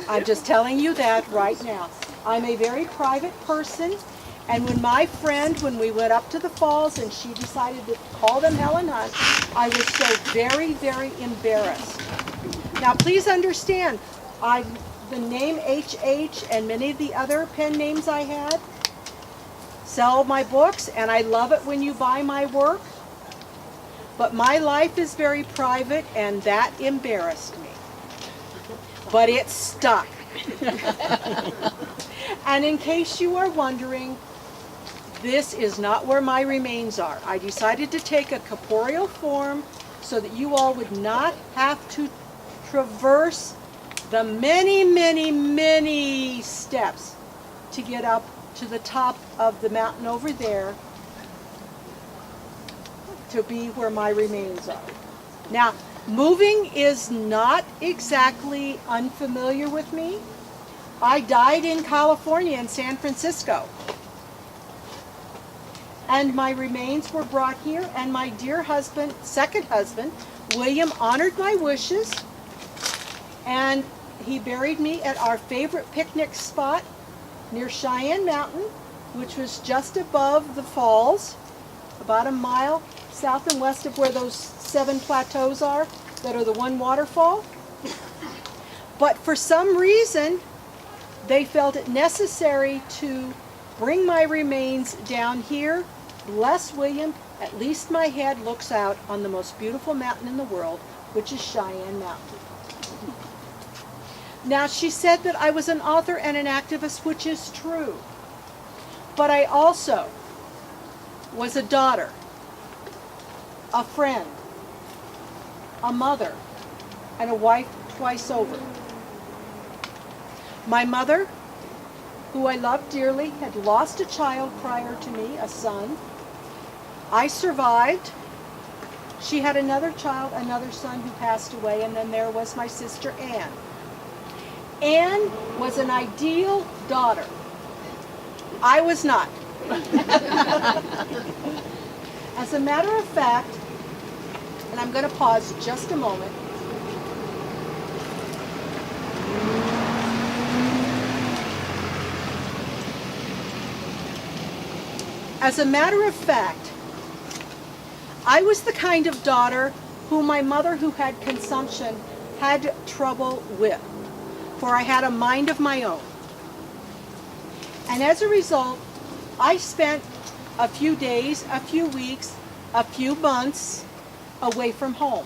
I'm just telling you that right now. I'm a very private person, and when we went up to the falls and she decided to call them Helen Hunt, I was so very, very embarrassed. Now please understand, the name HH and many of the other pen names I had sell my books, and I love it when you buy my work, but my life is very private, and that embarrassed me. But it stuck. And in case you are wondering, this is not where my remains are. I decided to take a corporeal form so that you all would not have to traverse the many, many, many steps to get up to the top of the mountain over there to be where my remains are. Now, moving is not exactly unfamiliar with me. I died in California, in San Francisco. And my remains were brought here, and my dear husband, second husband, William, honored my wishes, and he buried me at our favorite picnic spot near Cheyenne Mountain, which was just above the falls, about a mile south and west of where those 7 plateaus are that are the one waterfall. But for some reason, they felt it necessary to bring my remains down here. Bless William, at least my head looks out on the most beautiful mountain in the world, which is Cheyenne Mountain. Now, she said that I was an author and an activist, which is true. But I also was a daughter, a friend, a mother, and a wife twice over. My mother, who I loved dearly, had lost a child prior to me, a son. I survived. She had another child, another son who passed away, and then there was my sister Anne. Anne was an ideal daughter. I was not. As a matter of fact, and I'm going to pause just a moment. As a matter of fact, I was the kind of daughter who my mother, who had consumption, had trouble with, for I had a mind of my own. And as a result, I spent a few days, a few weeks, a few months away from home.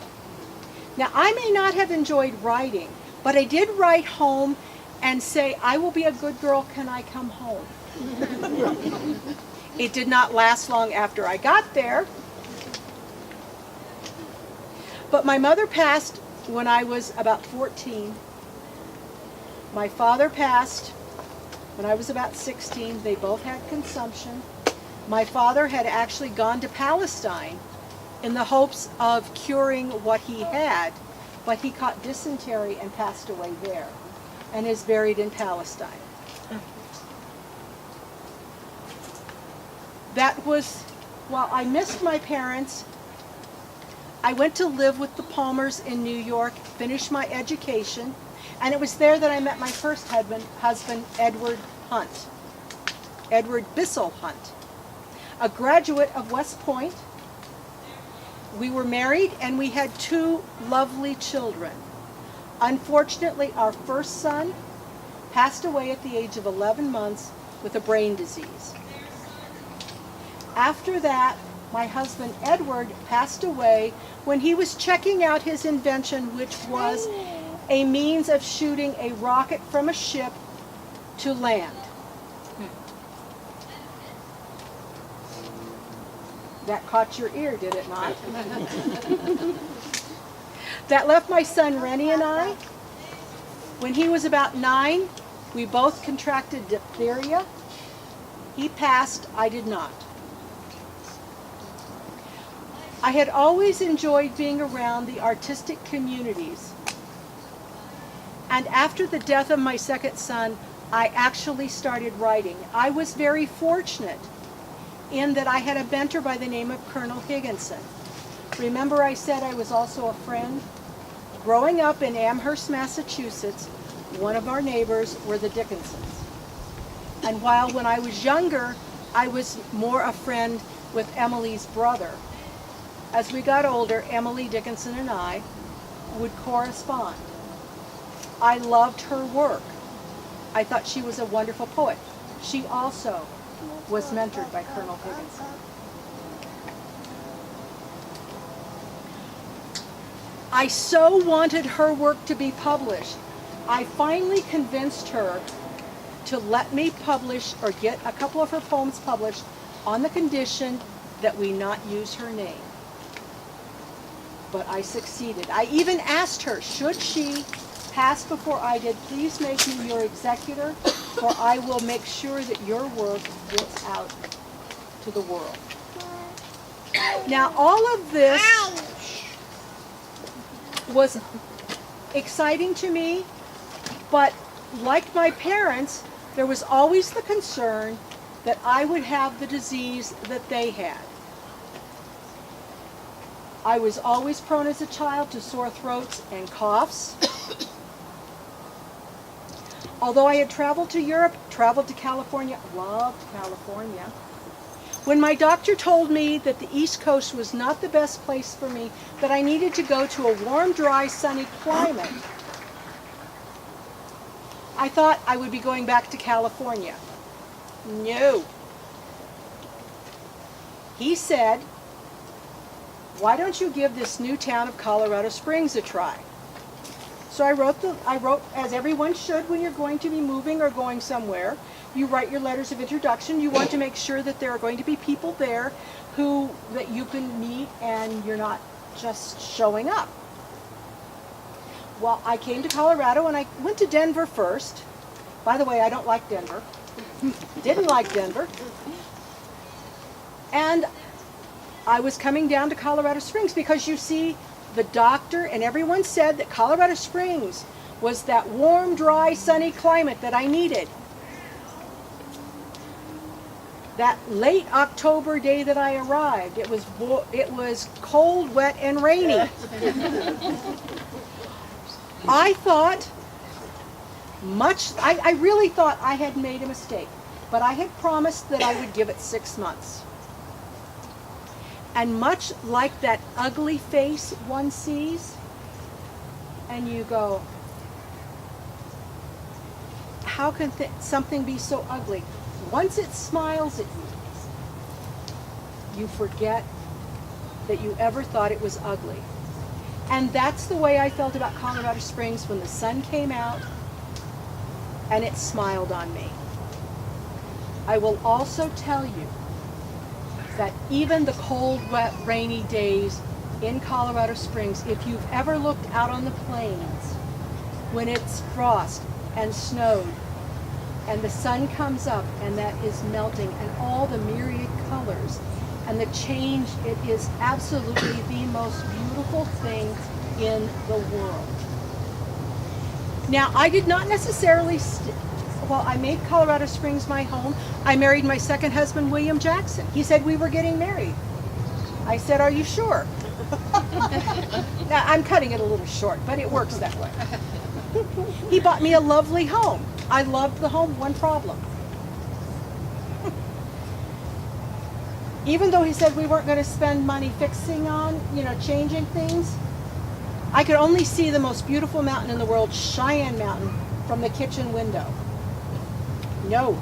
Now, I may not have enjoyed writing, but I did write home and say, I will be a good girl, can I come home? It did not last long after I got there. But my mother passed when I was about 14. My father passed when I was about 16. They both had consumption. My father had actually gone to Palestine in the hopes of curing what he had, but he caught dysentery and passed away there and is buried in Palestine. That was, while I missed my parents, I went to live with the Palmers in New York, finished my education, and it was there that I met my first husband, Edward Hunt, Edward Bissell Hunt, a graduate of West Point. We were married and we had 2 lovely children. Unfortunately, our first son passed away at the age of 11 months with a brain disease. After that, my husband Edward passed away when he was checking out his invention, which was a means of shooting a rocket from a ship to land. That caught your ear, did it not? That left my son Rennie and I. When he was about 9, we both contracted diphtheria. He passed, I did not. I had always enjoyed being around the artistic communities. And after the death of my second son, I actually started writing. I was very fortunate in that I had a mentor by the name of Colonel Higginson. Remember I said I was also a friend? Growing up in Amherst, Massachusetts, one of our neighbors were the Dickinsons. And while when I was younger, I was more a friend with Emily's brother, as we got older, Emily Dickinson and I would correspond. I loved her work. I thought she was a wonderful poet. She also was mentored by Colonel Higginson. I so wanted her work to be published. I finally convinced her to let me publish or get a couple of her poems published on the condition that we not use her name. But I succeeded. I even asked her, should she pass before I did, please make me your executor, for I will make sure that your work gets out to the world. Now, all of this was exciting to me, but like my parents, there was always the concern that I would have the disease that they had. I was always prone as a child to sore throats and coughs. Although I had traveled to Europe, traveled to California, loved California, when my doctor told me that the East Coast was not the best place for me, that I needed to go to a warm, dry, sunny climate, I thought I would be going back to California. No. He said, why don't you give this new town of Colorado Springs a try? So I wrote, as everyone should when you're going to be moving or going somewhere, you write your letters of introduction. You want to make sure that there are going to be people there that you can meet and you're not just showing up. Well, I came to Colorado and I went to Denver first. By the way, I don't like Denver. Didn't like Denver. And I was coming down to Colorado Springs because you see, the doctor and everyone said that Colorado Springs was that warm, dry, sunny climate that I needed. That late October day that I arrived, it was cold, wet, and rainy. I really thought I had made a mistake, but I had promised that I would give it 6 months. And much like that ugly face one sees, and you go, how can something be so ugly? Once it smiles at you, you forget that you ever thought it was ugly. And that's the way I felt about Colorado Springs when the sun came out and it smiled on me. I will also tell you that even the cold, wet, rainy days in Colorado Springs, if you've ever looked out on the plains when it's frost and snowed and the sun comes up and that is melting and all the myriad colors and the change, it is absolutely the most beautiful thing in the world. Now, I did not necessarily I made Colorado Springs my home. I married my second husband, William Jackson. He said we were getting married. I said, are you sure? Now, I'm cutting it a little short, but it works that way. He bought me a lovely home. I loved the home, one problem. Even though he said we weren't going to spend money fixing on, changing things, I could only see the most beautiful mountain in the world, Cheyenne Mountain, from the kitchen window. No.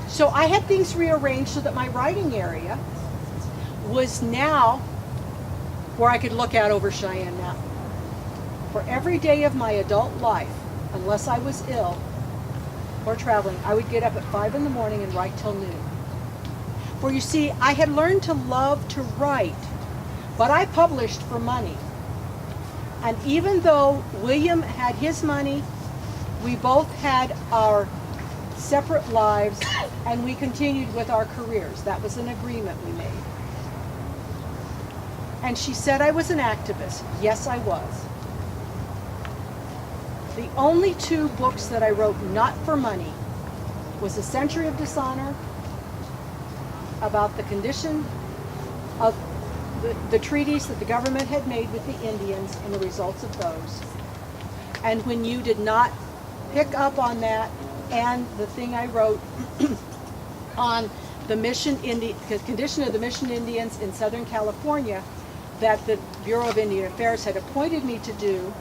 So I had things rearranged so that my writing area was now where I could look out over Cheyenne Mountain. For every day of my adult life, unless I was ill or traveling, I would get up at 5 in the morning and write till noon. For you see, I had learned to love to write, but I published for money. And even though William had his money, we both had our separate lives, and we continued with our careers. That was an agreement we made. And she said I was an activist. Yes, I was. The only 2 books that I wrote not for money was A Century of Dishonor, about the condition of the treaties that the government had made with the Indians and the results of those. And When You Did Not pick up on that and the thing I wrote on the condition of the Mission Indians in Southern California that the Bureau of Indian Affairs had appointed me to do.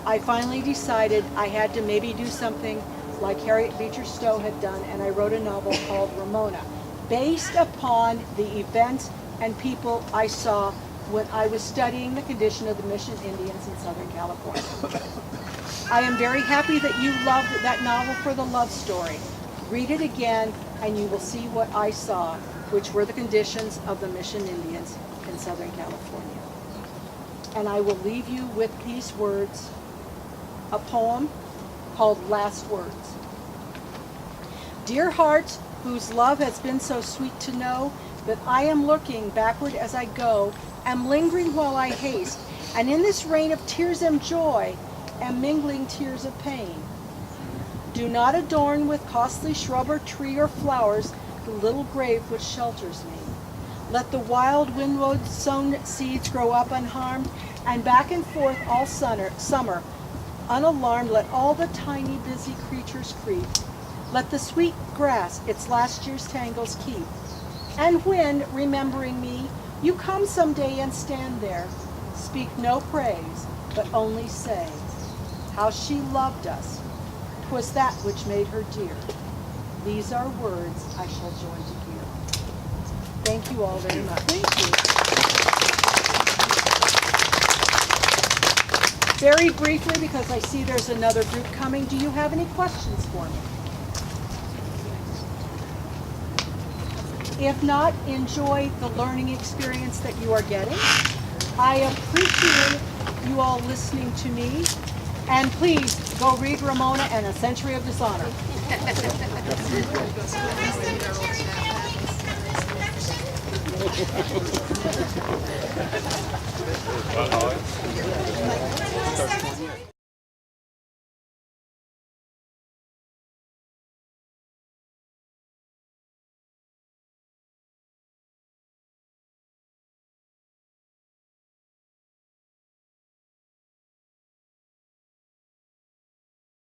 I finally decided I had to maybe do something like Harriet Beecher Stowe had done, and I wrote a novel called Ramona, based upon the events and people I saw when I was studying the condition of the Mission Indians in Southern California. I am very happy that you loved that novel for the love story. Read it again and you will see what I saw, which were the conditions of the Mission Indians in Southern California. And I will leave you with these words, a poem called Last Words. Dear heart, whose love has been so sweet to know, that I am looking backward as I go, am lingering while I haste, and in this rain of tears am joy, am mingling tears of pain. Do not adorn with costly shrub or tree or flowers the little grave which shelters me. Let the wild windward sown seeds grow up unharmed, and back and forth all summer, unalarmed, let all the tiny busy creatures creep. Let the sweet grass its last year's tangles keep. And when, remembering me, you come someday and stand there, speak no praise, but only say, how she loved us, 'twas that which made her dear. These are words I shall joy to hear. Thank you all very much. Thank you. Very briefly, because I see there's another group coming, do you have any questions for me? If not, enjoy the learning experience that you are getting. I appreciate you all listening to me. And please go read Ramona and A Century of Dishonor.